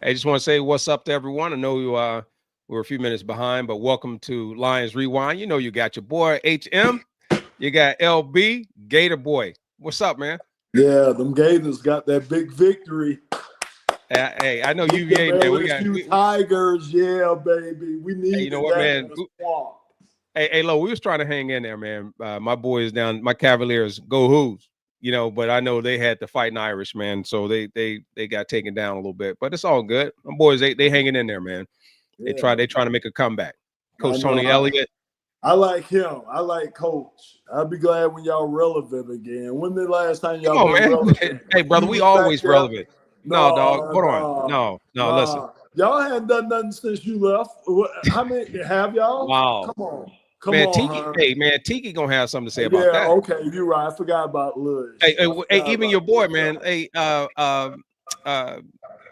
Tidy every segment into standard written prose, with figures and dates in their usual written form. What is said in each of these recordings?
I just want to say what's up to everyone. I know we're a few minutes behind, but welcome to Lions Rewind. You know, you got your boy HM, you got LB, Gator Boy. What's up, man? Yeah, them Gators got that big victory. Hey, I know Beat them UVA, man. We got, LSU Tigers. Yeah, baby. We hey, you know needed what, that man? in the swamp. Hey, Lo, we was trying to hang in there, man. My boys down, my Cavaliers, go Who's, but I know they had to fight an Irish, man. So they got taken down a little bit, but it's all good. My boys, they hanging in there, man. They Yeah, trying to make a comeback. I Coach know. Tony Elliott. I like him. I like Coach. I'll be glad when y'all relevant again. When the last time Come y'all on, been man. relevant? Hey, When brother, he we was back always there? relevant. No, dog. No, Hold on. No, listen. Y'all hadn't done nothing since you left. How many have y'all? Wow. Come Man, on, Tiki, Herm. hey, man, Tiki gonna have something to say about Yeah, that. okay, you're right. I forgot about Hey, Lush. hey, I hey, forgot even your about boy, Lush. man. Hey, uh,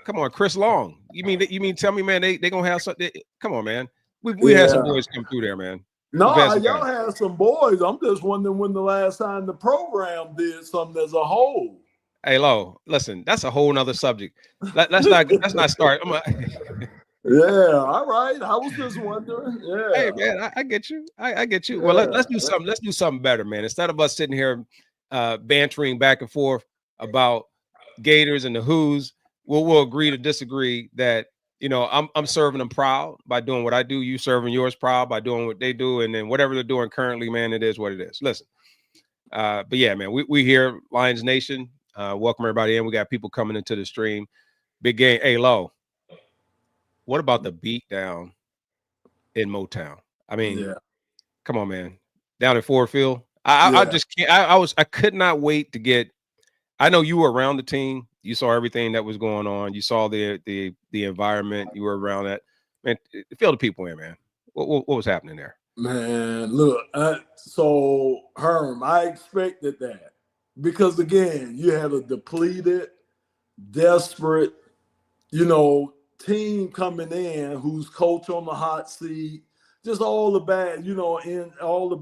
come on, Chris Long. You mean tell me, man, they gonna have something? Come on, man. We had some Yeah. boys come through there, man. We've had No, some y'all guys. had some boys. I'm just wondering when the last time the program did something as a whole. Hey, Lo, listen, that's a whole nother subject. Let's not start. Yeah, all right. I was just wondering. Hey, Yeah, man, I get you. I get you. Well, let's do yeah, something. Let's do something better, man. Instead of us sitting here bantering back and forth about Gators and the Who's, we'll agree to disagree that I'm serving them proud by doing what I do. You serving yours proud by doing what they do, and then whatever they're doing currently, man, it is what it is. Listen, but yeah, man, we here, Lions Nation. Welcome everybody in. We got people coming into the stream. Big game. Hey, Lo, what about the beat down in Motown? I mean, yeah, come on, man. Down at Ford Field. I yeah. just can't. I could not wait to get. I know you were around the team. You saw everything that was going on. You saw the environment. You were around that. Man, fill the people in, man. What was happening there? Man, look. So Herm, I expected that because again, you had a depleted, desperate, team coming in who's coach on the hot seat, just all the bad, in all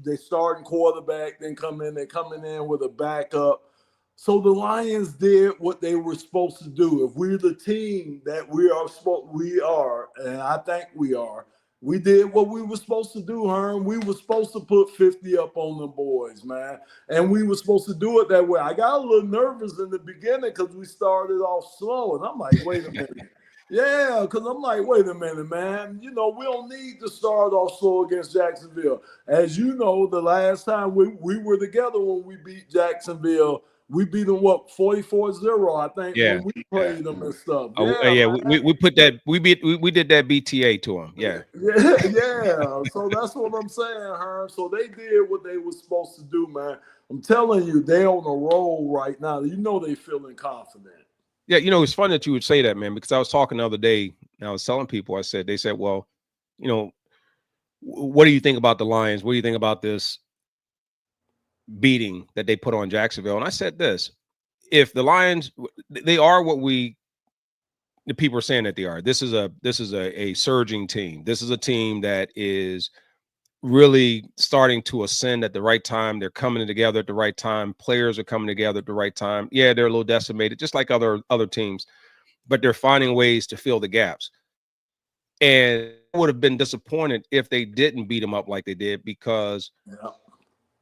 they starting quarterback, then they're coming in with a backup. So the Lions did what they were supposed to do. If we're the team that we are, and I think we are, we did what we were supposed to do, Herm. We were supposed to put 50 up on the boys, man. And we were supposed to do it that way. I got a little nervous in the beginning because we started off slow. And I'm like, wait a minute. Yeah, because I'm like, wait a minute, man. We don't need to start off slow against Jacksonville. As you know, the last time we were together when we beat Jacksonville, we beat them, 44-0, I think, Yeah, when we yeah. played them and stuff. Oh, Yeah, yeah. man. We put that. We did that BTA to him. Yeah. Yeah, yeah. So that's what I'm saying, Herm. So they did what they were supposed to do, man. I'm telling you, they on a roll right now. They feeling confident. Yeah, it's funny that you would say that, man, because I was talking the other day and I was telling people, they said, well, you know, what do you think about the Lions? What do you think about this beating that they put on Jacksonville? And I said this, if the Lions, they are what the people are saying that they are. This is a surging team. This is a team that is really starting to ascend at the right time. They're coming together at the right time. Players are coming together at the right time. Yeah, they're a little decimated, just like other teams, but they're finding ways to fill the gaps. And I would have been disappointed if they didn't beat them up like they did, because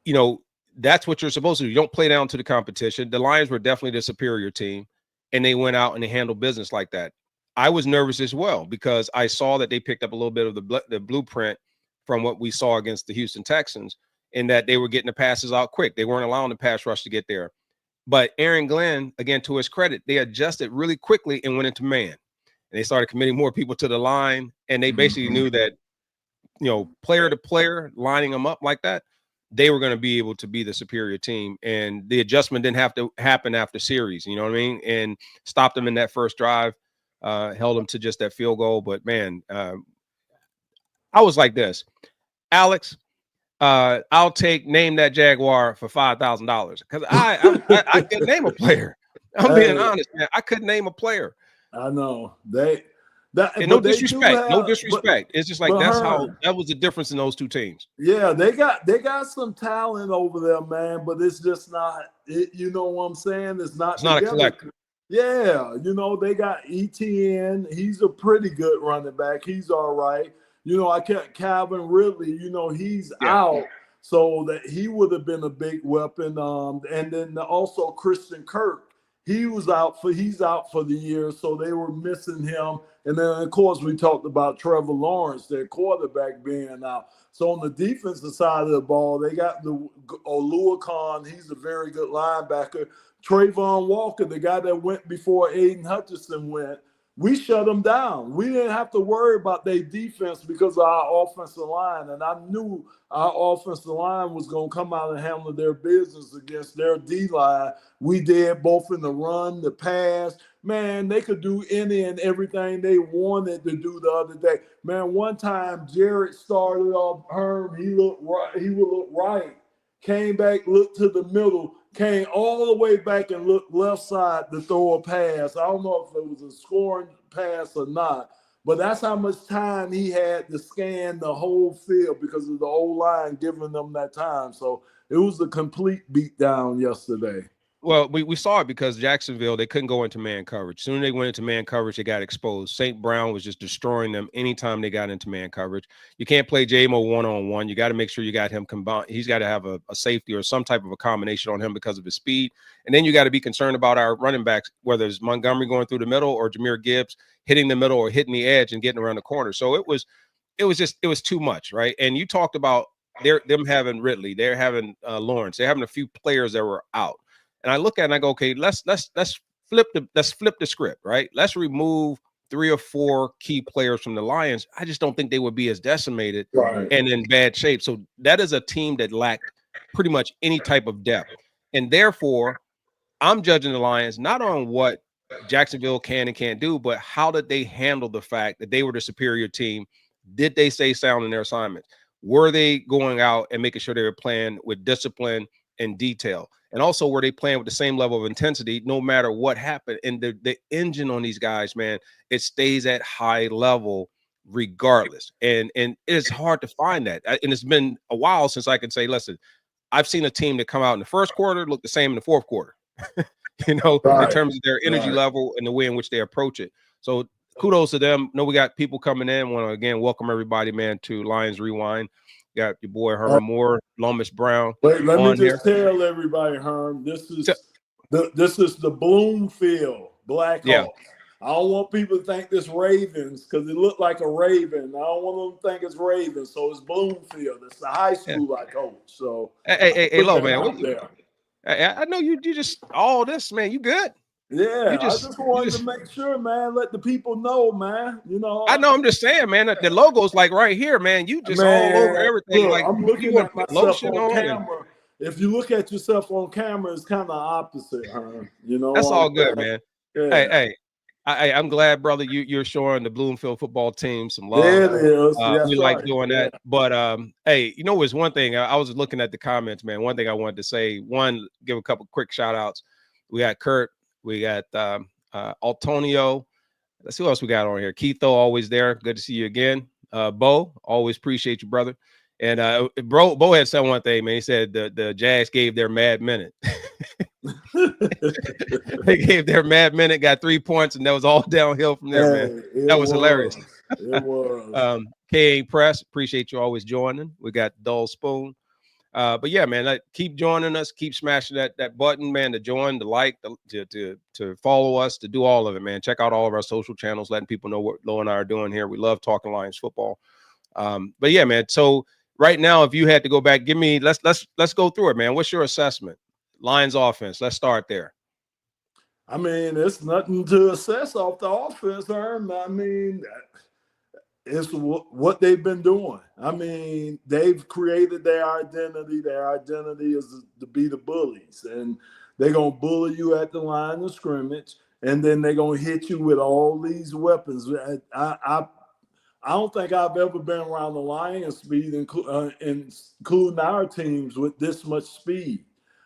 Yeah. That's what you're supposed to do. You don't play down to the competition. The Lions were definitely the superior team, and they went out and they handled business like that. I was nervous as well because I saw that they picked up a little bit of the blueprint from what we saw against the Houston Texans, in that they were getting the passes out quick. They weren't allowing the pass rush to get there. But Aaron Glenn, again, to his credit, they adjusted really quickly and went into man. And they started committing more people to the line, and they basically knew that, player to player, lining them up like that, they were going to be able to be the superior team. And the adjustment didn't have to happen after series, you know what I mean? And stopped them in that first drive, held them to just that field goal. But man, I was like this, Alex, I'll name that Jaguar for $5,000, because I could name a player. I'm being Hey, honest, man. I couldn't name a player. I know And no but they do disrespect, no have, disrespect. It's just like but Herm, that was the difference in those two teams. yeah, they got some talent over there, man. But it's just not. You know what I'm saying? It's It's not not a together. collective. Yeah, they got ETN. He's a pretty good running back. He's all right. I kept Calvin Ridley, he's Yeah. out. So that he would have been a big weapon. And then also Christian Kirk, he's out for the year. So they were missing him. And then of course we talked about Trevor Lawrence, their quarterback, being out. So on the defensive side of the ball, they got the Oluokun. He's a very good linebacker. Trayvon Walker, the guy that went before Aiden Hutchinson went, we shut them down. We didn't have to worry about their defense because of our offensive line. And I knew our offensive line was going to come out and handle their business against their D-line. We did both in the run, the pass. Man, they could do any and everything they wanted to do the other day. Man, one time Jared started off Herm. He looked right. He would look right. Came back, looked to the middle, came all the way back and looked left side to throw a pass. I don't know if it was a scoring pass or not, but that's how much time he had to scan the whole field because of the O-line giving them that time. So it was a complete beatdown yesterday. Well, we saw it because Jacksonville, they couldn't go into man coverage. Soon as they went into man coverage, they got exposed. St. Brown was just destroying them anytime they got into man coverage. You can't play J-Mo one-on-one. You got to make sure you got him combined. He's got to have a safety or some type of a combination on him because of his speed. And then you got to be concerned about our running backs, whether it's Montgomery going through the middle or Jahmyr Gibbs hitting the middle or hitting the edge and getting around the corner. So it was too much, right? And you talked about them having Ridley, they're having Lawrence, they're having a few players that were out. And I look at it and I go, okay, let's flip the script, right? Let's remove 3 or 4 key players from the Lions. I just don't think they would be as decimated and in bad shape. So that is a team that lacked pretty much any type of depth. And therefore, I'm judging the Lions not on what Jacksonville can and can't do, but how did they handle the fact that they were the superior team? Did they stay sound in their assignments? Were they going out and making sure they were playing with discipline and detail? And also, were they playing with the same level of intensity no matter what happened? And the engine on these guys, man, it stays at high level regardless. And it's hard to find that. And it's been a while since I can say, listen, I've seen a team that come out in the first quarter look the same in the fourth quarter, in terms of their energy level and the way in which they approach it. So kudos to them. Know we got people coming in. Want to again welcome everybody, man, to Lions Rewind. Got your boy Herman Moore, Lomas Brown. Wait, let me just tell everybody, Herm, this is the Bloomfield Blackhawks. Yeah. I don't want people to think this Ravens because it looked like a Raven. I don't want them to think it's Ravens, so it's Bloomfield. It's the high school I coach. So hey, Lo, man, I know you just all this, man. You good? Yeah, I just wanted to make sure, man. Let the people know, man. I know. I'm just saying, man. The logo's like right here, man. You just all over everything. Look, like I'm looking at myself on camera. If you look at yourself on camera, it's kind of opposite, huh? That's all good, man. Yeah. Hey, I'm glad, brother. You're showing the Bloomfield football team some love. Yeah, it is. We like doing that. But hey, it's one thing. I was looking at the comments, man. One thing I wanted to say. One, give a couple quick shout outs. We got Kurt. We got Altonio. Let's see who else we got on here. Keitho, always there. Good to see you again. Bo, always appreciate you, brother. And Bo had said one thing, man. He said the Jags gave their mad minute. They gave their mad minute, got 3 points, and that was all downhill from there, man. That was hilarious. It was. K.A. Press, appreciate you always joining. We got Dull Spoon. But yeah, man, keep joining us, keep smashing that button, man, to join, to like, to follow us, to do all of it, man. Check out all of our social channels, letting people know what Lo and I are doing here. We love talking Lions football. But yeah, man. So right now, if you had to go back, let's go through it, man. What's your assessment? Lions offense. Let's start there. I mean, it's nothing to assess off the offense, Herm. I mean, it's what they've been doing. I mean, they've created their identity. Their identity is to be the bullies. And they're going to bully you at the line of scrimmage. And then they're going to hit you with all these weapons. I don't think I've ever been around the Lions speed, including our teams, with this much speed.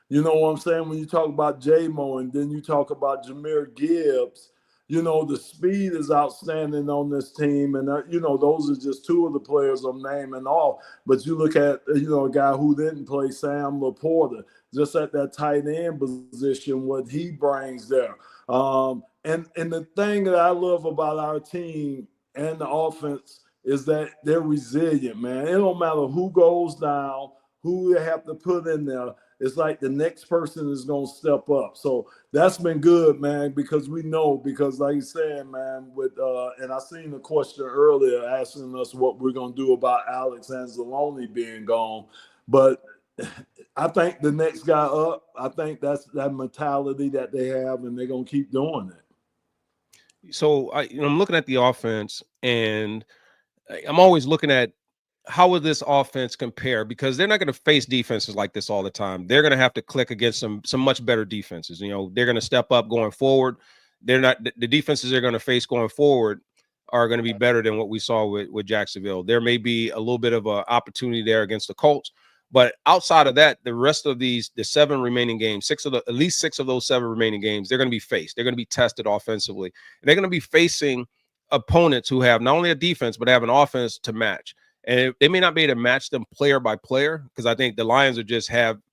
You know what I'm saying? When you talk about J-Mo and then you talk about Jahmyr Gibbs, the speed is outstanding on this team. And, those are just 2 of the players I'm naming off. But you look at, a guy who didn't play, Sam Laporta. just at that tight end position, what he brings there. And the thing that I love about our team and the offense is that they're resilient, man. It don't matter who goes down, who they have to put in there. It's like the next person is going to step up. So that's been good, man, because we know, because like you said, man, and I seen the question earlier asking us what we're going to do about Alex Anzalone being gone. But I think the next guy up, I think that's that mentality that they have, and they're going to keep doing it. So I'm looking at the offense, and I'm always looking at how will this offense compare, because they're not going to face defenses like this all the time. They're going to have to click against some much better defenses. They're going to step up going forward. They're not the defenses they're going to face going forward are going to be better than what we saw with Jacksonville. There may be a little bit of an opportunity there against the Colts, but outside of that, the rest of the 7 remaining games, at least 6 of those 7 remaining games, they're going to be faced. They're going to be tested offensively. And they're going to be facing opponents who have not only a defense, but have an offense to match. And they may not be able to match them player by player, because I think the Lions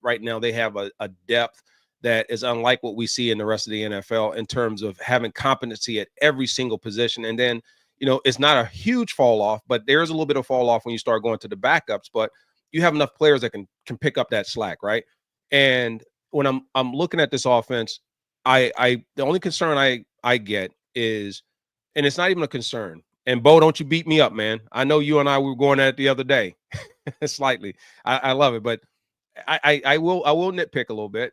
right now, they have a depth that is unlike what we see in the rest of the NFL in terms of having competency at every single position. And then, it's not a huge fall off, but there's a little bit of fall off when you start going to the backups, but you have enough players that can pick up that slack, right? And when I'm looking at this offense, the only concern I get is, and it's not even a concern. And Bo, don't you beat me up, man. I know you and I were going at it the other day, slightly. I love it, but I will nitpick a little bit,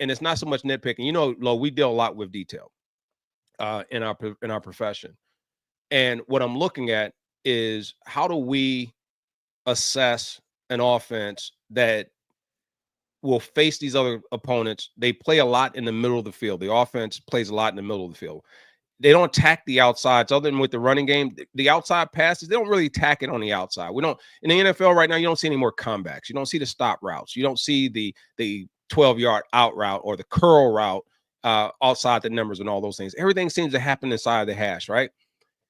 and it's not so much nitpicking. Lo, we deal a lot with detail in our profession, and what I'm looking at is how do we assess an offense that will face these other opponents. They play a lot in the middle of the field. The offense plays a lot in the middle of the field. They don't attack the outsides other than with the running game. The outside passes, they don't really attack it on the outside. We don't in the NFL right now, you don't see any more comebacks. You don't see the stop routes. You don't see the 12-yard out route or the curl route outside the numbers and all those things. Everything seems to happen inside the hash, right?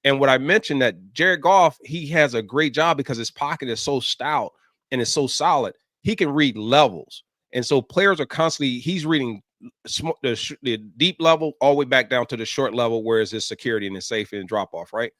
And what I mentioned, that Jared Goff, he has a great job because his pocket is so stout and it's so solid. He can read levels. And so players are constantly, he's reading the deep level all the way back down to the short level, where is his security and his safety and drop off, right?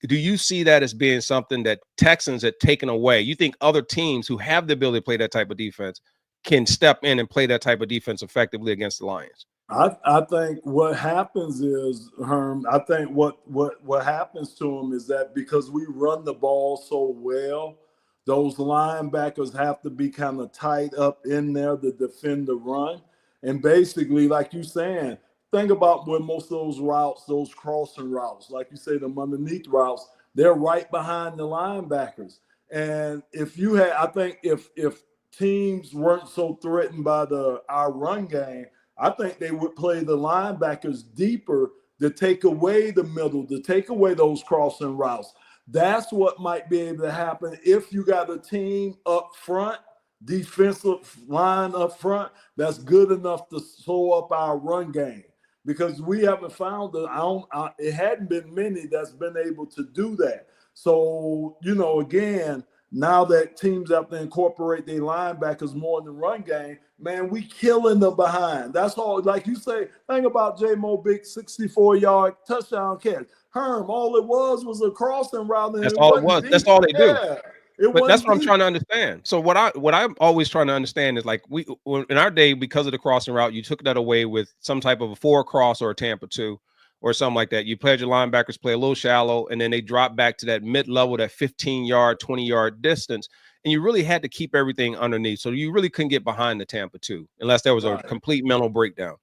Do you see that as being something that Texans had taken away? You think other teams who have the ability to play that type of defense can step in and play that type of defense effectively against the Lions? I think what happens is, Herm, I think what happens to them is that because we run the ball so well, those linebackers have to be kind of tight up in there to defend the run. And basically, like you're saying, think about when most of those routes, those crossing routes, like you say, them underneath routes, they're right behind the linebackers. And I think if teams weren't so threatened by our run game, I think they would play the linebackers deeper to take away the middle, to take away those crossing routes. That's what might be able to happen if you got a team up front, defensive line up front, that's good enough to slow up our run game. Because we haven't found it hadn't been many that's been able to do that. So, again, now that teams have to incorporate their linebackers more in the run game, man, we killing the behind. That's all. Like you say, think about J-Mo big 64-yard touchdown catch. Herm, all it was a crossing route. That's all it was. Deep. That's all they do. But that's what deep. I'm trying to understand. So what I'm always trying to understand is, like, in our day, because of the crossing route, you took that away with some type of a 4 cross or a Tampa 2 or something like that. You played your linebackers play a little shallow, and then they drop back to that mid-level, that 15-yard, 20-yard distance, and you really had to keep everything underneath. So you really couldn't get behind the Tampa 2 unless there was a complete mental breakdown.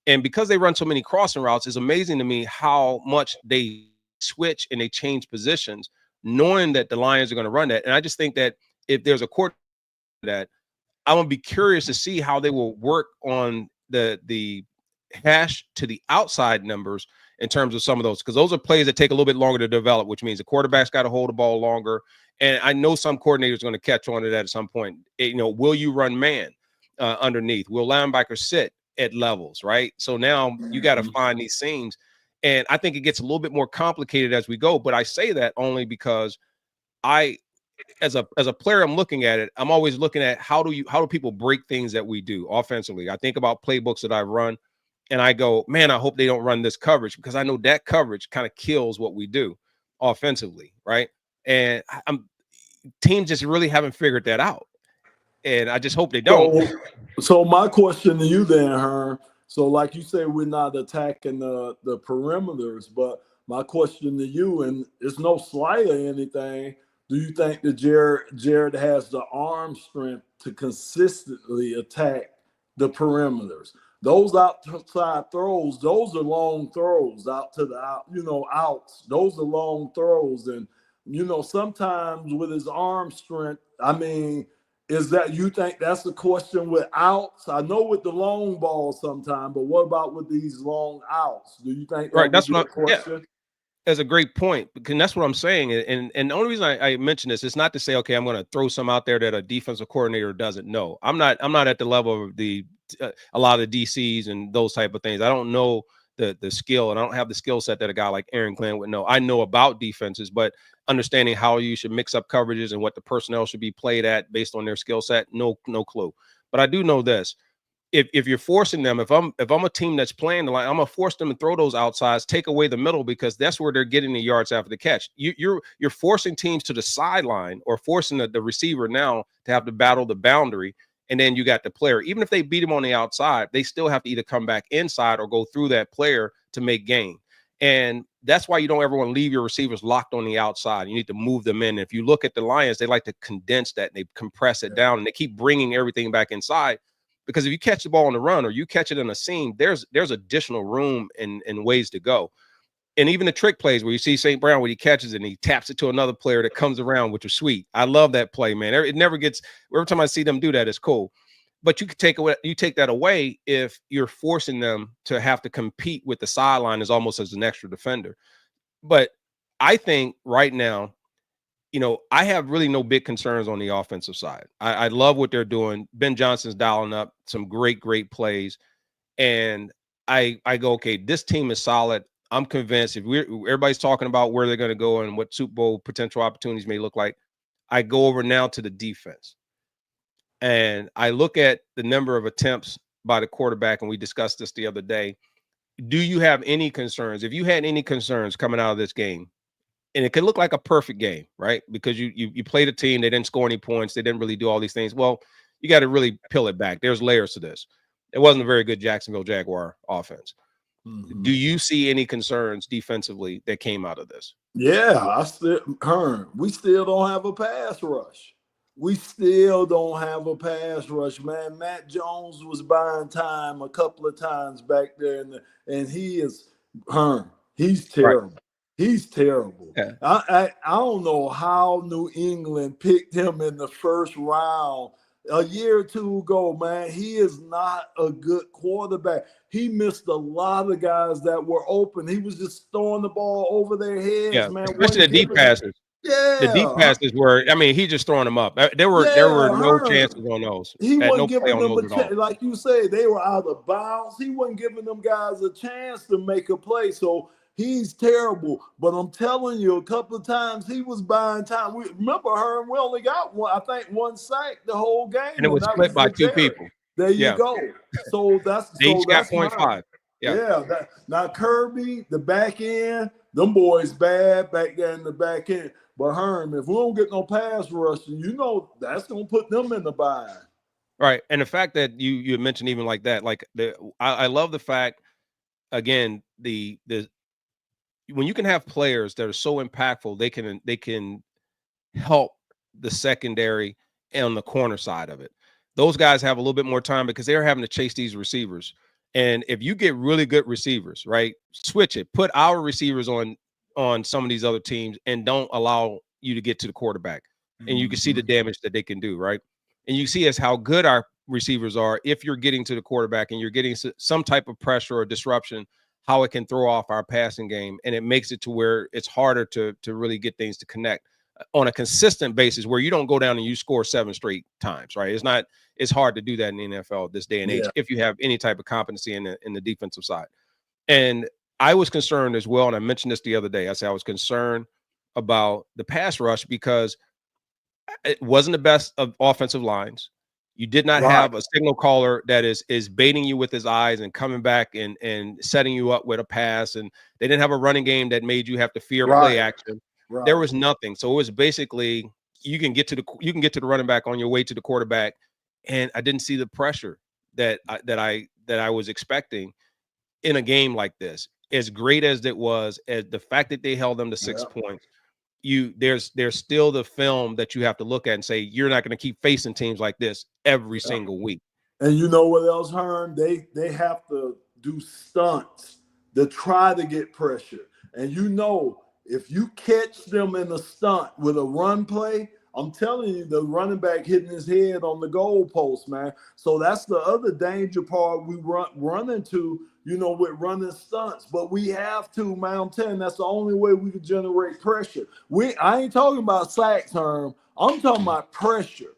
And because they run so many crossing routes, it's amazing to me how much they switch and they change positions, knowing that the Lions are going to run that. And I just think that if there's a court that, I'm going to be curious to see how they will work on the hash to the outside numbers in terms of some of those, because those are plays that take a little bit longer to develop, which means the quarterback's got to hold the ball longer. And I know some coordinators are going to catch on to that at some point. Will you run man underneath? Will linebackers sit at levels, right? So now you got to find these seams. And I think it gets a little bit more complicated as we go. But I say that only because as a player, I'm looking at it. I'm always looking at how do people break things that we do offensively. I think about playbooks that I run, and I go, man, I hope they don't run this coverage because I know that coverage kind of kills what we do offensively, right? And teams just really haven't figured that out, and I just hope they don't. So my question to you then, Herm. So like you say, we're not attacking the perimeters, but my question to you, and it's no slight or anything. Do you think that Jared has the arm strength to consistently attack the perimeters? Those outside throws, those are long throws out to the outs. Those are long throws, and sometimes with his arm strength, I mean, is that you think that's the question with outs? I know with the long ball sometimes, but what about with these long outs? Do you think that Right, would that's be a what. Yeah, question? that's a great point, because that's what I'm saying. And the only reason I mention this is not to say, okay, I'm going to throw some out there that a defensive coordinator doesn't know. I'm not at the level of a lot of the DCs and those type of things. I don't know the skill, and I don't have the skill set that a guy like Aaron Glenn would know. I know about defenses, but understanding how you should mix up coverages and what the personnel should be played at based on their skill set, no clue. But I do know this: if you're forcing them, if I'm a team that's playing the line, I'm gonna force them to throw those outsides, take away the middle, because that's where they're getting the yards after the catch. You're forcing teams to the sideline, or forcing the receiver now to have to battle the boundary, and then you got the player. Even if they beat him on the outside, they still have to either come back inside or go through that player to make gain. And that's why you don't ever want to leave your receivers locked on the outside. You need to move them in. If you look at the Lions, they like to condense that, and they compress it down, and they keep bringing everything back inside. Because if you catch the ball on the run, or you catch it in a seam, there's additional room and ways to go. And even the trick plays where you see St. Brown, when he catches it and he taps it to another player that comes around, which is sweet. I love that play, man. It never gets, every time I see them do that, it's cool. But you take that away if you're forcing them to have to compete with the sideline as almost as an extra defender. But I think right now, I have really no big concerns on the offensive side. I love what they're doing. Ben Johnson's dialing up some great plays. And I go, okay, this team is solid. I'm convinced if everybody's talking about where they're going to go and what Super Bowl potential opportunities may look like, I go over now to the defense. And I look at the number of attempts by the quarterback, and we discussed this the other day. Do you have any concerns? If you had any concerns coming out of this game, and it could look like a perfect game, right? Because you played a team, they didn't score any points, they didn't really do all these things. Well, you got to really peel it back. There's layers to this. It wasn't a very good Jacksonville Jaguar offense. Mm-hmm. Do you see any concerns defensively that came out of this? Yeah, Herm, we still don't have a pass rush. We still don't have a pass rush, man. Matt Jones was buying time a couple of times back there, and he is Herm. He's terrible. Right. He's terrible. Yeah. I don't know how New England picked him in the first round a year or two ago, man. He is not a good quarterback. He missed a lot of guys that were open. He was just throwing the ball over their heads, man. Especially the deep passes. Yeah, the deep passes were. I mean, he just throwing them up. There were no chances on those. He wasn't giving them a chance, like you said. They were out of bounds. He wasn't giving them guys a chance to make a play. So he's terrible. But I'm telling you, a couple of times he was buying time. Remember, Herm, we only got one sack the whole game, and it was split by two people. There you go. So that's they each got 0.5. Yeah. Now Kirby, the back end, them boys bad back there in the back end. But Herm, if we don't get no pass rushing, that's gonna put them in the bind. Right. And the fact that you mentioned even like that, like I love the fact, again, the when you can have players that are so impactful, they can help the secondary and on the corner side of it. Those guys have a little bit more time because they're having to chase these receivers. And if you get really good receivers, right, switch it, put our receivers on some of these other teams and don't allow you to get to the quarterback. And you can see the damage that they can do, right? And you see as how good our receivers are if you're getting to the quarterback and you're getting some type of pressure or disruption, how it can throw off our passing game. And it makes it to where it's harder to really get things to connect on a consistent basis, where you don't go down and you score 7 straight times, right? It's hard to do that in the NFL this day and age if you have any type of competency in the defensive side. And I was concerned as well, and I mentioned this the other day. I said I was concerned about the pass rush because It wasn't the best of offensive lines. You did not Right. have a signal caller that is baiting you with his eyes and coming back and setting you up with a pass. And they didn't have a running game that made you have to fear play Right. action. There Right. was nothing. So it was basically you can get to the running back on your way to the quarterback. And I didn't see the pressure that I was expecting in a game like this. As great as it was, as the fact that they held them to 6 Yeah. points, there's still the film that you have to look at and say you're not going to keep facing teams like this every Yeah. single week. And you know what else, Herm? They have to do stunts to try to get pressure. And you know, if you catch them in a stunt with a run play, I'm telling you, the running back hitting his head on the goalpost, man. So that's the other danger part we run into, you know, with running stunts. But we have to, man. I'm telling you, that's the only way we can generate pressure. I ain't talking about sacks, Herm. I'm talking about pressure.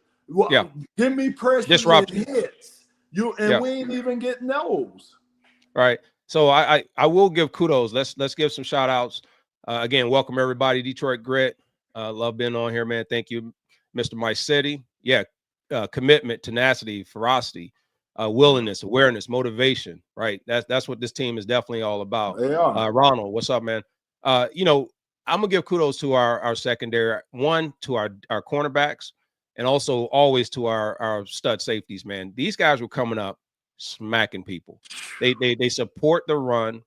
Yeah, Give me pressures and disruption. hits. And Yeah, we ain't even getting those. right. So I will give kudos. Let's give some shout outs. Again, welcome everybody. Detroit Grit. Love being on here, man. Thank you, Mr. My City. Yeah, commitment, tenacity, ferocity, willingness, awareness, motivation. Right. That's what this team is definitely all about. They are. Ronald, what's up, man? You know, I'm gonna give kudos to our secondary. One, to our cornerbacks, and also always to our stud safeties. Man, these guys were coming up smacking people. They support the run.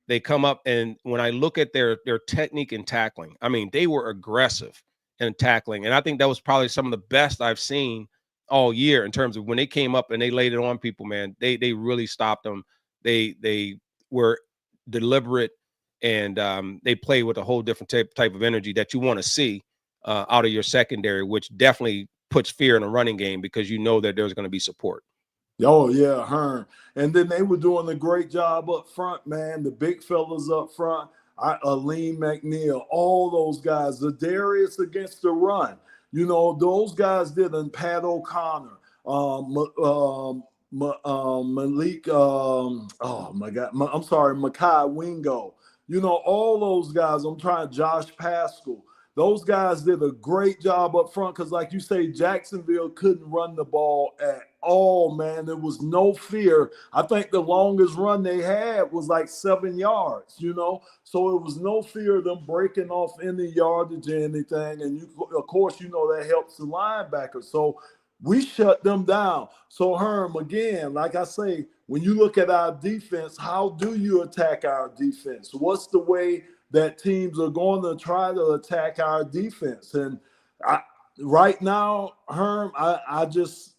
They come up, and when I look at their technique in tackling, I mean, they were aggressive in tackling, and I think that was probably some of the best I've seen all year in terms of when they came up and they laid it on people. Man, they really stopped them. They were deliberate, and they played with a whole different type of energy that you want to see out of your secondary, which definitely puts fear in a running game because you know that there's going to be support. Oh yeah, Herm. And then they were doing a great job up front, man. The big fellas up front, Aleem McNeil, all those guys. The Darius against the run. You know, those guys did, and Pat O'Connor, Malik. Oh my God, I'm sorry, Makai Wingo. You know, all those guys. I'm trying. Josh Pascal. Those guys did a great job up front because, like you say, Jacksonville couldn't run the ball at all, man. There was no fear. I think the longest run they had was like 7 yards, you know? So it was no fear of them breaking off any yardage or anything. And, of course, you know that helps the linebackers. So we shut them down. So, Herm, again, like I say, when you look at our defense, how do you attack our defense? What's the way that teams are going to try to attack our defense? And right now, Herm, I just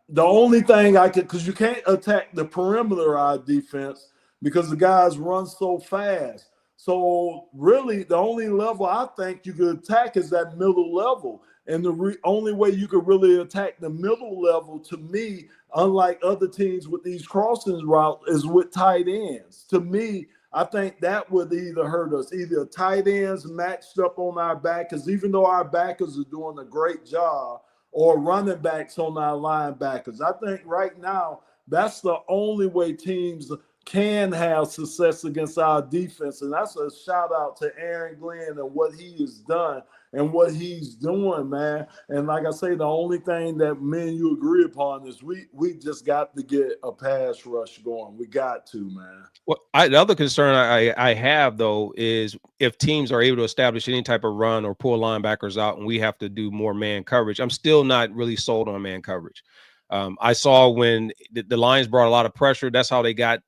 the only thing I could, because you can't attack the perimeter of our defense because the guys run so fast. So really, the only level I think you could attack is that middle level. And the only way you could really attack the middle level, to me, unlike other teams with these crossings routes, is with tight ends. To me, I think that would either hurt us, either tight ends matched up on our back, because even though our backers are doing a great job, or running backs on our linebackers. I think right now that's the only way teams can have success against our defense. And that's a shout out to Aaron Glenn and what he has done and what he's doing, man. And like I say, the only thing that me and you agree upon is we just got to get a pass rush going. We got to, man. Well, the other concern I have though is if teams are able to establish any type of run or pull linebackers out, and we have to do more man coverage. I'm still not really sold on man coverage. I saw when the Lions brought a lot of pressure. That's how they got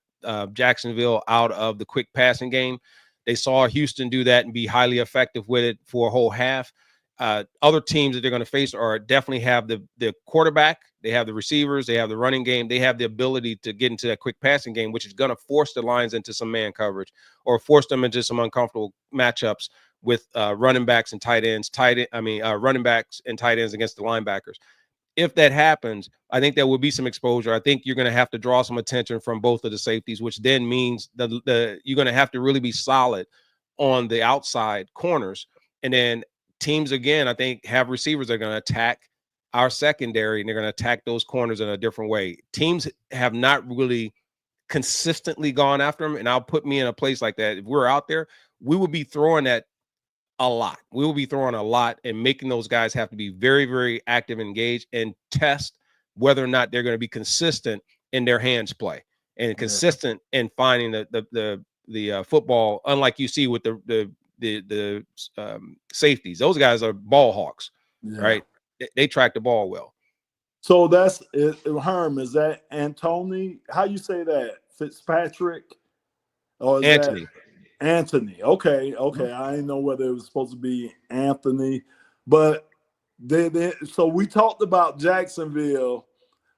Jacksonville out of the quick passing game. They saw Houston do that and be highly effective with it for a whole half. Other teams that they're going to face are definitely have the quarterback, they have the receivers, they have the running game, they have the ability to get into that quick passing game, which is going to force the Lions into some man coverage or force them into some uncomfortable matchups with running backs and tight ends. Running backs and tight ends against the linebackers. If that happens, I think there will be some exposure. I think you're going to have to draw some attention from both of the safeties, which then means you're going to have to really be solid on the outside corners. And then teams, again, I think have receivers that are going to attack our secondary and they're going to attack those corners in a different way. Teams have not really consistently gone after them. And I'll put me in a place like that. If we're out there, we would be throwing that a lot. We will be throwing a lot and making those guys have to be very, very active, engaged, and test whether or not they're going to be consistent in their hands play and consistent in finding the football. Unlike you see with the safeties, those guys are ball hawks, right? They track the ball well. So that's it. Herm, is that Anthony? How you say that? Fitzpatrick? Or is Anthony. that Anthony? Okay. I didn't know whether it was supposed to be Anthony, but so we talked about Jacksonville,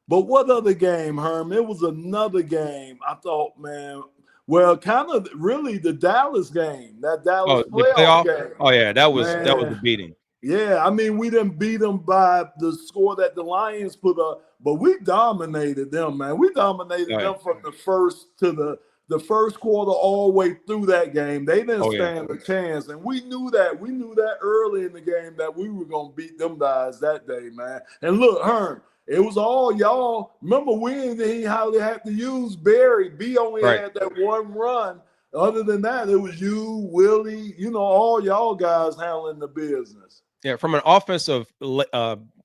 but what other game, Herm? It was another game. I thought, man, well, kind of really the Dallas game, that Dallas playoff game. Oh yeah, that was a beating. Yeah, I mean, we didn't beat them by the score that the Lions put up, but we dominated them, man. We dominated them from the first to the first quarter all the way through that game. They didn't stand a chance, and we knew that. We knew that early in the game that we were going to beat them guys that day, man. And look, Herm, it was all y'all. Remember, we didn't hardly have to use Barry. B only had that one run. Other than that, it was you, Willie, all y'all guys handling the business. Yeah, from an offensive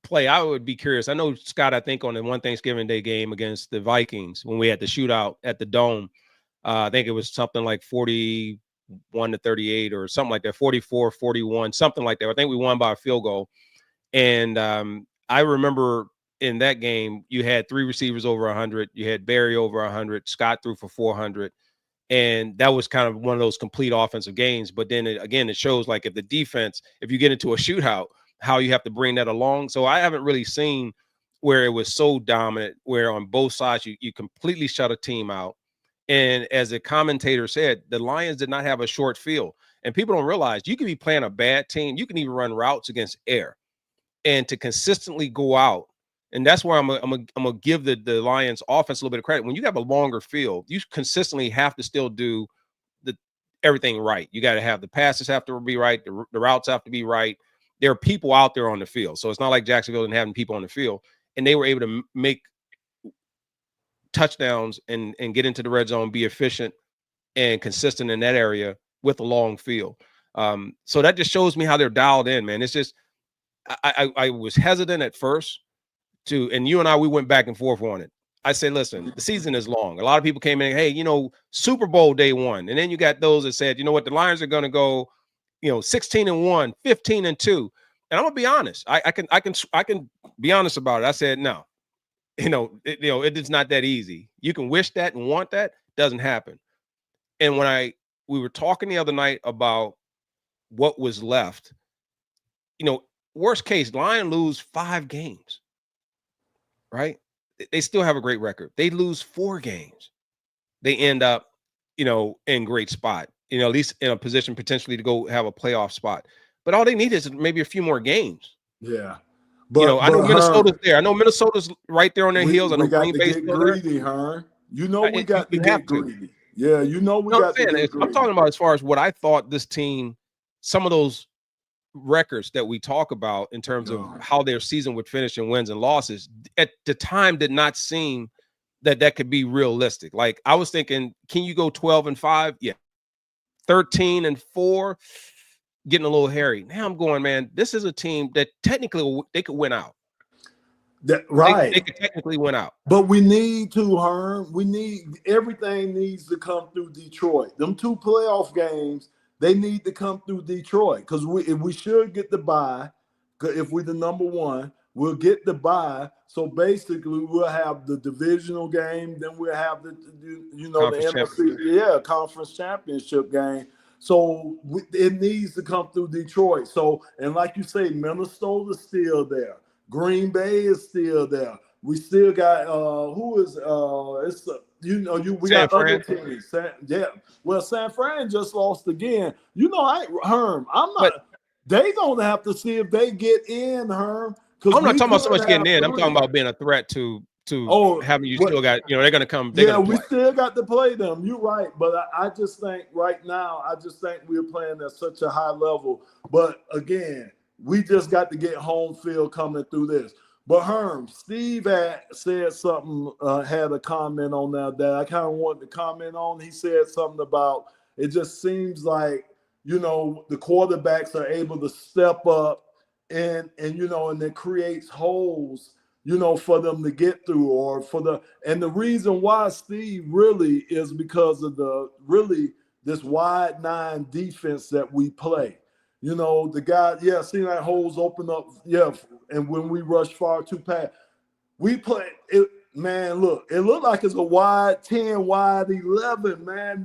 play, I would be curious. I know, Scott, I think on the one Thanksgiving Day game against the Vikings, when we had the shootout at the Dome, I think it was something like 41-38 or something like that, 44-41, something like that. I think we won by a field goal. And I remember in that game, you had 3 receivers over 100. You had Barry over 100. Scott threw for 400. And that was kind of one of those complete offensive games. But then it shows like if you get into a shootout, how you have to bring that along. So I haven't really seen where it was so dominant, where on both sides you completely shut a team out. And as a commentator said, the Lions did not have a short field. And people don't realize you can be playing a bad team. You can even run routes against air. And to consistently go out, and that's where I'm gonna give the Lions offense a little bit of credit. When you have a longer field, you consistently have to still do everything right. You got to have the passes have to be right, the routes have to be right. There are people out there on the field, so it's not like Jacksonville didn't have people on the field, and they were able to make touchdowns and get into the red zone, be efficient and consistent in that area with a long field. So that just shows me how they're dialed in, man. It's just I was hesitant at first. And you and I, we went back and forth on it. I said, listen, the season is long. A lot of people came in, hey, Super Bowl day 1. And then you got those that said, you know what, the Lions are going to go, 16-1, 15-2. And I'm gonna be honest. I can be honest about it. I said, no, it is not that easy. You can wish that and want that, doesn't happen. And when we were talking the other night about what was left, worst case, Lions lose 5 games. Right? They still have a great record. They lose 4 games. They end up, in great spot, at least in a position potentially to go have a playoff spot. But all they need is maybe a few more games. Yeah. But I know Minnesota's there. I know Minnesota's right there on their heels. I know Green Bay's greedy, Herm. We got to get greedy. Yeah, we got to get greedy. I'm talking about as far as what I thought this team, some of those records that we talk about in terms of how their season would finish in wins and losses at the time did not seem that could be realistic. Like I was thinking, can you go 12-5? Yeah. 13-4, getting a little hairy. Now I'm going, man, this is a team that technically they could win out. Right. They could technically win out. But we need to, Herm. Everything needs to come through Detroit. Them 2 playoff games, they need to come through Detroit because we should get the bye. If we're the number 1, we'll get the bye. So basically, we'll have the divisional game. Then we'll have the NFC, conference championship game. So it needs to come through Detroit. So, and like you say, Minnesota's still there. Green Bay is still there. We still got we got other teams. Well, San Fran just lost again. Herm, I'm not. They gonna have to see if they get in, Herm. I'm not talking about so much getting in. I'm talking about being a threat to having you still got. They're gonna come. We still got to play them. You're right, but I just think right now, we're playing at such a high level. But again, we just got to get home field coming through this. But Herm, Steve had said something, had a comment on that I kind of wanted to comment on. He said something about it just seems like the quarterbacks are able to step up and it creates holes, for them to get through, and the reason why, Steve, really is because of this wide nine defense that we play. The guy, seeing that holes open up, and when we rush far too past, we play it. Man, look, it looked like it's a wide 10, wide 11, man.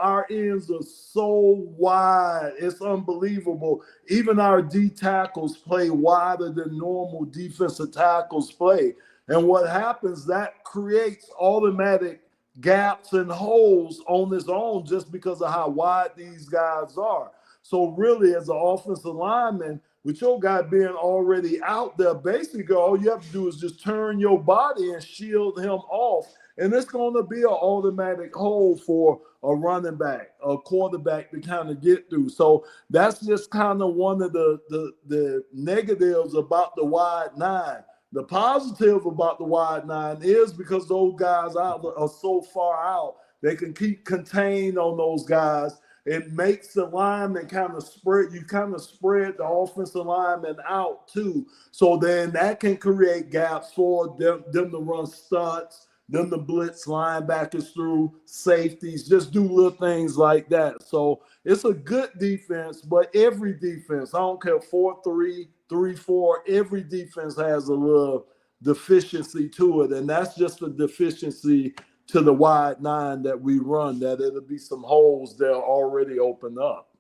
Our ends are so wide. It's unbelievable. Even our D tackles play wider than normal defensive tackles play. And what happens, that creates automatic gaps and holes on its own just because of how wide these guys are. So really, as an offensive lineman, with your guy being already out there, basically all you have to do is just turn your body and shield him off. And it's going to be an automatic hole for a running back, a quarterback to kind of get through. So that's just kind of one of the negatives about the wide nine. The positive about the wide nine is because those guys are so far out, they can keep contained on those guys. It makes the lineman kind of spread the offensive lineman out too. So then that can create gaps for them to run stunts, them to blitz linebackers through, safeties, just do little things like that. So it's a good defense, but every defense, I don't care, 4-3, 3-4, every defense has a little deficiency to it. And that's just a deficiency to the wide nine that we run, that it'll be some holes that are already open up.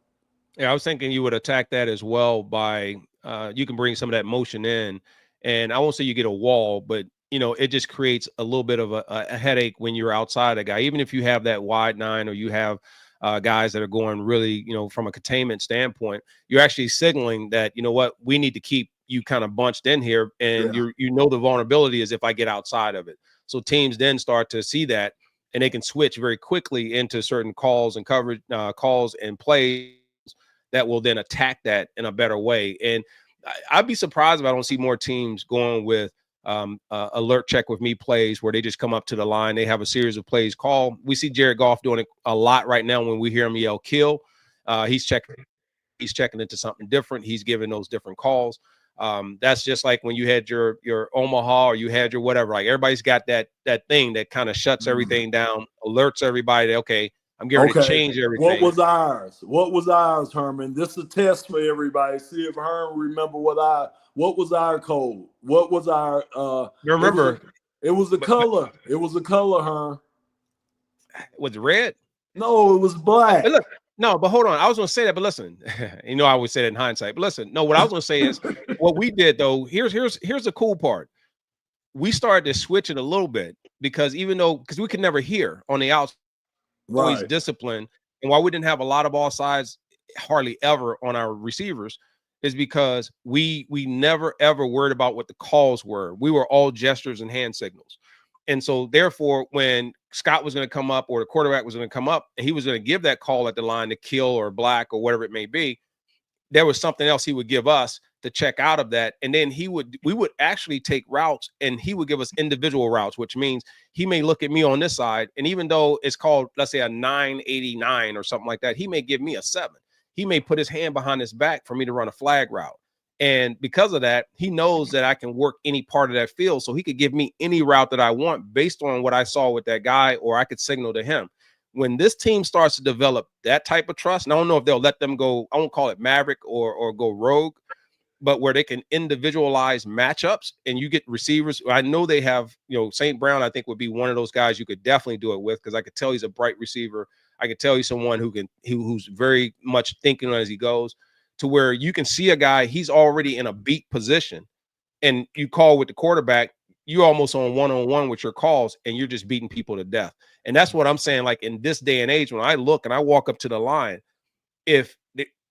Yeah, I was thinking you would attack that as well by you can bring some of that motion in, and I won't say you get a wall, but it just creates a little bit of a headache when you're outside a guy. Even if you have that wide nine or you have guys that are going really, from a containment standpoint, you're actually signaling that, we need to keep you kind of bunched in here, and the vulnerability is if I get outside of it. So teams then start to see that, and they can switch very quickly into certain calls and coverage calls and plays that will then attack that in a better way. And I'd be surprised if I don't see more teams going with alert check with me plays where they just come up to the line. They have a series of plays called. We see Jared Goff doing it a lot right now when we hear him yell kill. He's checking into something different. He's giving those different calls. That's just like when you had your Omaha or you had your whatever, like everybody's got that thing that kind of shuts everything down, alerts everybody that, okay, I'm getting ready to change everything. What was ours, Herman? This is a test for everybody. See if Herman remember what was our code? What was our remember? It was the color. It was the color, Herm. Was it red? No, it was black. Hey, look, no, but hold on. I was going to say that, but listen, I always say that in hindsight. But listen, no, what I was going to say is what we did though. Here's the cool part. We started to switch it a little bit because we could never hear on the outside, always discipline, and why we didn't have a lot of all sides hardly ever on our receivers is because we never ever worried about what the calls were. We were all gestures and hand signals. And so therefore, when Scott was going to come up or the quarterback was going to come up and he was going to give that call at the line to kill or black or whatever it may be, there was something else he would give us to check out of that. And then we would actually take routes and he would give us individual routes, which means he may look at me on this side. And even though it's called, let's say, a 989 or something like that, he may give me a 7. He may put his hand behind his back for me to run a flag route. And because of that, he knows that I can work any part of that field. So he could give me any route that I want based on what I saw with that guy, or I could signal to him. When this team starts to develop that type of trust, and I don't know if they'll let them go, I won't call it maverick or go rogue, but where they can individualize matchups and you get receivers. I know they have, St. Brown, I think would be one of those guys you could definitely do it with, because I could tell he's a bright receiver. I could tell he's someone who's very much thinking as he goes, to where you can see a guy, he's already in a beat position, and you call with the quarterback, you're almost on one-on-one with your calls, and you're just beating people to death. And that's what I'm saying. Like in this day and age, when I look and I walk up to the line, if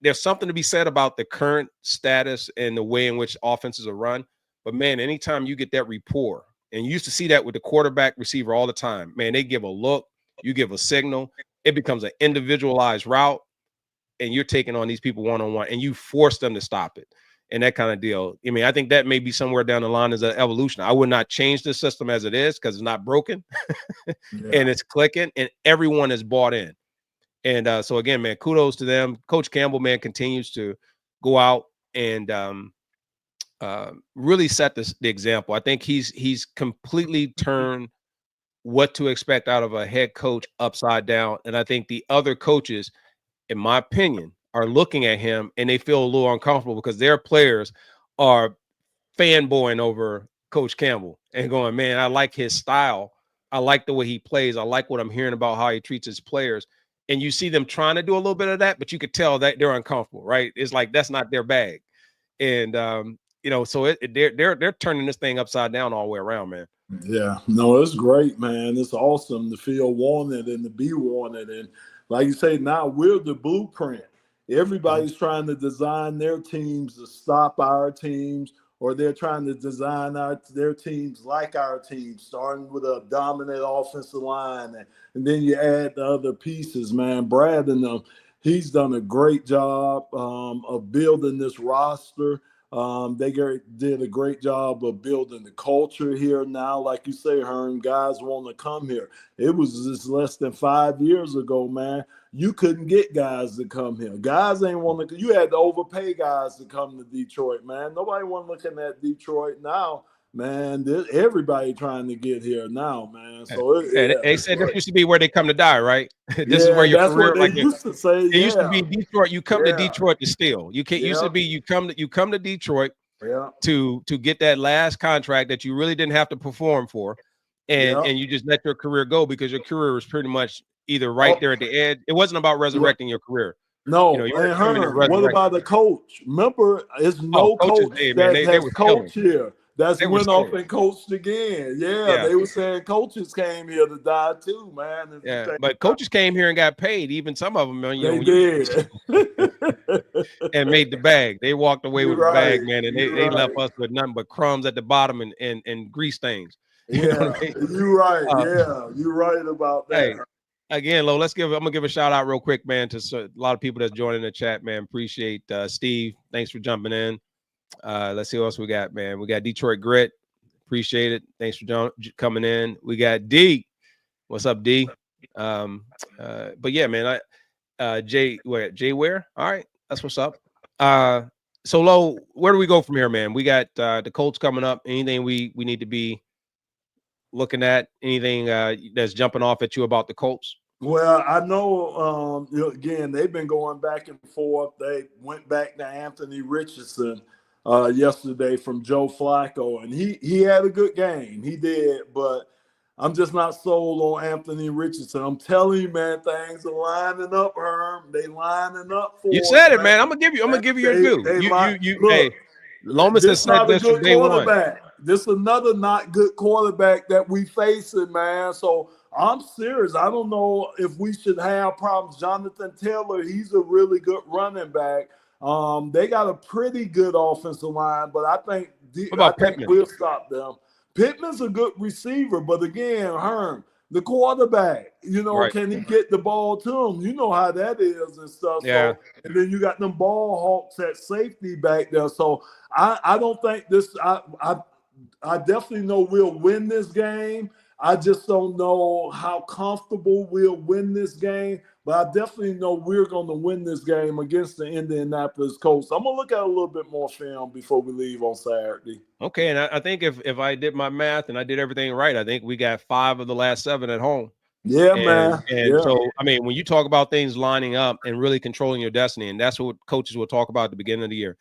there's something to be said about the current status and the way in which offenses are run, but man, anytime you get that rapport, and you used to see that with the quarterback receiver all the time, man, they give a look, you give a signal, it becomes an individualized route, and you're taking on these people one-on-one, and you force them to stop it, and that kind of deal. I mean, I think that may be somewhere down the line as an evolution. I would not change the system as it is because it's not broken and it's clicking, and everyone is bought in. And so again, man, kudos to them. Coach Campbell, man, continues to go out and really set the example. I think he's completely turned what to expect out of a head coach upside down. And I think the other coaches, in my opinion, are looking at him and they feel a little uncomfortable because their players are fanboying over Coach Campbell and going, man, I like his style. I like the way he plays. I like what I'm hearing about how he treats his players. And you see them trying to do a little bit of that, but you could tell that they're uncomfortable, right? It's like that's not their bag. And so they're turning this thing upside down all the way around, man. Yeah, no, it's great, man. It's awesome to feel wanted and to be wanted. And like you say, now we're the blueprint. Everybody's trying to design their teams to stop our teams, or they're trying to design their teams like our team, starting with a dominant offensive line. And then you add the other pieces, man. Brad and them, he's done a great job of building this roster. They did a great job of building the culture here now. Like you say, Herm, guys want to come here. It was just less than 5 years ago, man. You couldn't get guys to come here. Guys ain't want to. You had to overpay guys to come to Detroit, man. Nobody want looking at Detroit now, man. Everybody trying to get here now, man. So they said this used to be where they come to die, right? This is yeah, where your that's career, what they used to say. it used to be Detroit. You come to Detroit to steal. You can't. Used to be you come to Detroit to get that last contract that you really didn't have to perform for, and you just let your career go because your career was pretty much either right there at the edge. It wasn't about resurrecting your career. No, and Herman, what about the coach? Remember, it's no coach that has coached here. That's went off and coached again. Yeah, they were saying coaches came here to die too, man. Yeah, but coaches came here and got paid. Even some of them, they did. And made the bag. They walked away with the bag, man, and they left us with nothing but crumbs at the bottom and grease stains. You know what I mean? You're right. You're right about that. Hey, again, Lo, I'm gonna give a shout out real quick, man, to a lot of people that's joining the chat, man. Appreciate Steve. Thanks for jumping in. Let's see what else we got, man. We got Detroit Grit. Appreciate it. Thanks for coming in. We got D. What's up, D? But yeah, man, Jay Ware. All right, that's what's up. So Lo, where do we go from here, man? We got the Colts coming up. Anything we need to be looking at? Anything that's jumping off at you about the Colts? Well, I know, again, they've been going back and forth. They went back to Anthony Richardson yesterday from Joe Flacco, and he had a good game. He did, but I'm just not sold on Anthony Richardson. I'm telling you, man, things are lining up, Herm. They lining up for you said it, man. I'm gonna give you your due. Hey, Lomas has said this from day one. This is another not good quarterback that we facing, man. So I'm serious. I don't know if we should have problems. Jonathan Taylor, he's a really good running back. They got a pretty good offensive line, but I think we'll stop them. Pittman's a good receiver, but again, Herm, the quarterback, can he get the ball to him? You know how that is and stuff. Yeah. So, and then you got them ball hawks at safety back there. So I don't think this. I definitely know we'll win this game. I just don't know how comfortable we'll win this game, but I definitely know we're going to win this game against the Indianapolis Colts. I'm going to look at a little bit more film before we leave on Saturday. Okay, and I think if I did my math and I did everything right, I think we got 5 of the last 7 at home. Yeah, man. And so, I mean, when you talk about things lining up and really controlling your destiny, and that's what coaches will talk about at the beginning of the year,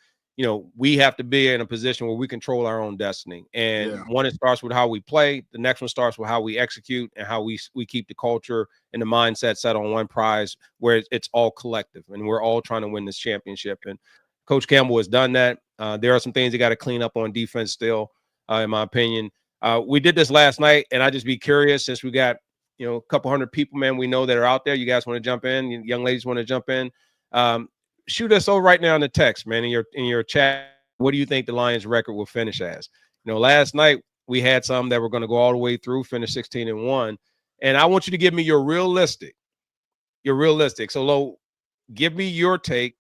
we have to be in a position where we control our own destiny. And one, it starts with how we play. The next one starts with how we execute and how we keep the culture and the mindset set on one prize where it's all collective and we're all trying to win this championship. And Coach Campbell has done that. There are some things he got to clean up on defense still, in my opinion. We did this last night, and I just be curious since we got, a couple hundred people, man, we know that are out there. You guys want to jump in? Young ladies want to jump in? Shoot us over right now in the text, man, in your chat. What do you think the Lions record will finish as? Last night we had some that were going to go all the way through, finish 16-1. And I want you to give me your realistic. So Lo, give me your take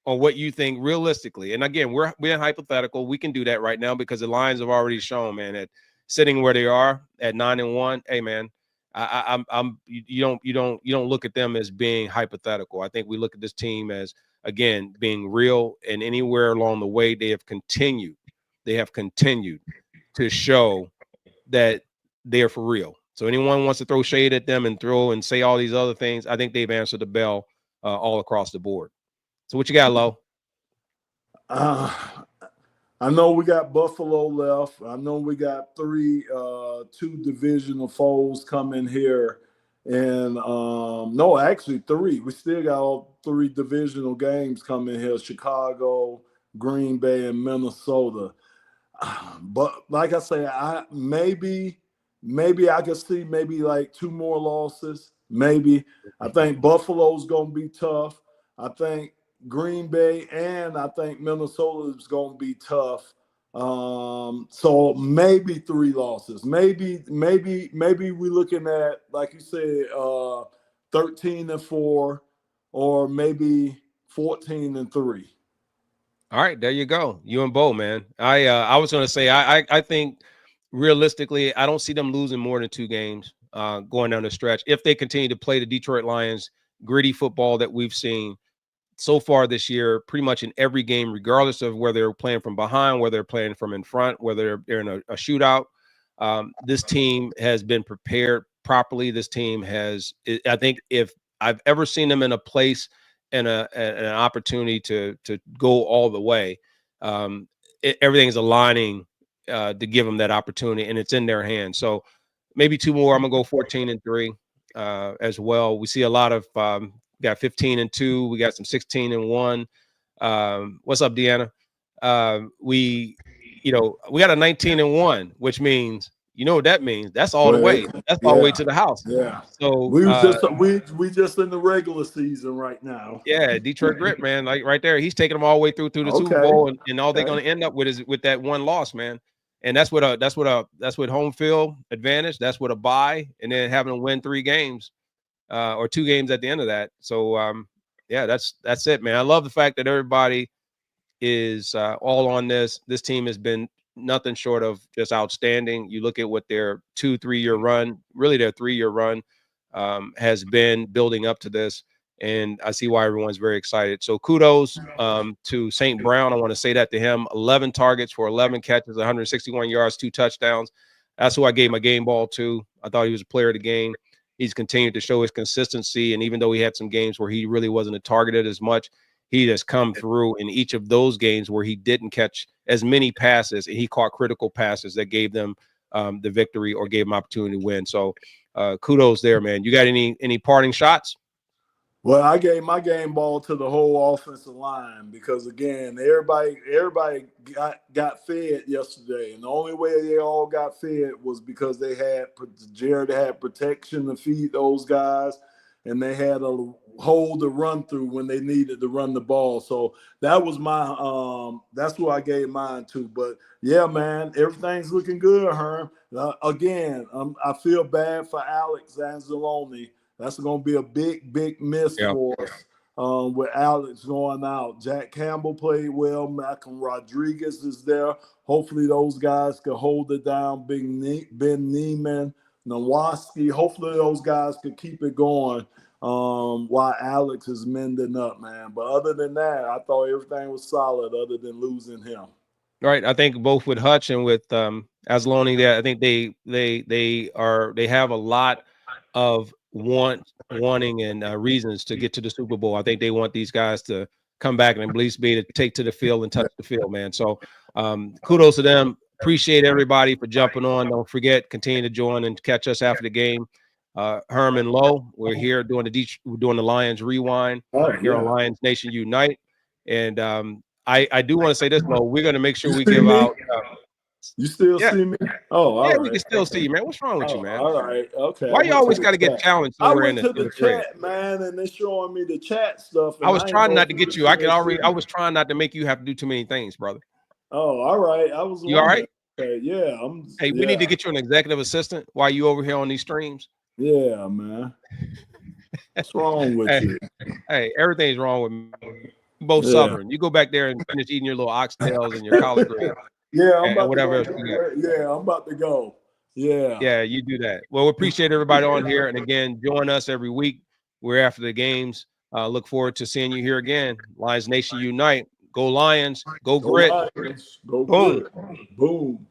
on what you think realistically. And again, we're hypothetical. We can do that right now because the Lions have already shown, man, that sitting where they are at 9-1. Hey, man, You don't look at them as being hypothetical. I think we look at this team as, again, being real, and anywhere along the way they have continued to show that they're for real. So anyone wants to throw shade at them and throw and say all these other things, I think they've answered the bell all across the board. So what you got, Lo? I know we got Buffalo left. I know we got two divisional foes coming here. And no, actually three. We still got all three divisional games coming here: Chicago, Green Bay, and Minnesota. But like I say, maybe I could see maybe like two more losses. Maybe. I think Buffalo's gonna be tough. I think Green Bay and I think Minnesota is gonna be tough. So maybe three losses. Maybe we're looking at, like you said, 13-4, or maybe 14-3. All right, there you go. You and Bo, man. I was going to say I think realistically I don't see them losing more than 2 games going down the stretch if they continue to play the Detroit Lions gritty football that we've seen so far this year, pretty much in every game, regardless of whether they're playing from behind, whether they're playing from in front, whether they're in a shootout. This team has been prepared properly. This team has, I think, if I've ever seen them in a place and an opportunity to go all the way, everything is aligning to give them that opportunity, and it's in their hands. So maybe 2 more. I'm gonna go 14-3 as well. We see a lot of got 15-2. We got some 16-1. What's up, Deanna? We got a 19-1, which means, you know what that means? That's all the way. That's all the way to the house. Yeah. So we just in the regular season right now. Yeah, Detroit Grit, man. Like right there, he's taking them all the way through the Super Bowl, and all they're going to end up with is with that one loss, man. And that's what home field advantage. That's what a bye, and then having to win 3 games. Or 2 games at the end of that. So yeah, that's it, man. I love the fact that everybody is all on this. This team has been nothing short of just outstanding. You look at what their 2-3 year run, really their 3-year run, has been building up to this, and I see why everyone's very excited. So kudos to St. Brown. I want to say that to him. 11 targets for 11 catches, 161 yards, 2 touchdowns. That's who I gave my game ball to. I thought he was a player of the game. He's continued to show his consistency, and even though he had some games where he really wasn't targeted as much, he has come through in each of those games where he didn't catch as many passes, and he caught critical passes that gave them the victory or gave him opportunity to win. So kudos there, man. You got any parting shots? Well, I gave my game ball to the whole offensive line because, again, everybody got fed yesterday, and the only way they all got fed was because Jared had protection to feed those guys, and they had a hole to run through when they needed to run the ball. So that was that's who I gave mine to. But yeah, man, everything's looking good, Herm. Again, I feel bad for Alex Anzalone. That's going to be a big miss for us with Alex going out. Jack Campbell played well. Malcolm Rodriguez is there. Hopefully those guys can hold it down. Ben Neiman, Nowaski. Hopefully those guys can keep it going while Alex is mending up, man. But other than that, I thought everything was solid other than losing him. Right. I think both with Hutch and with Anzalone there, I think they have a lot of wanting and reasons to get to the Super Bowl. I think they want these guys to come back and at least be able to take to the field and touch the field, man. So kudos to them. Appreciate everybody for jumping on. Don't forget, continue to join and catch us after the game. Herman Lowe, we're here doing the Lions Rewind here on Lions Nation Unite. And I do want to say this, Lowe. We're going to make sure we give out. You still see me? Oh, yeah, we can still see you, man. What's wrong with you, man? All right, okay. Why you always got to get challenged somewhere in the chat, man, and they're showing me the chat stuff. I was trying not to get you. I was trying not to make you have to do too many things, brother. Oh, all right. You all right? Okay, yeah. We need to get you an executive assistant while you over here on these streams. Yeah, man. What's wrong with you? Hey, everything's wrong with me. Both Southern. You go back there and finish eating your little oxtails and your collard greens. Yeah, I'm about to go. Yeah, I'm about to go. Yeah, you do that. Well, we appreciate everybody on here. And again, join us every week. We're after the games. Look forward to seeing you here again. Lions Nation Unite. Go Lions. Go Go Grit. Lions. Go Boom. Grit. Boom.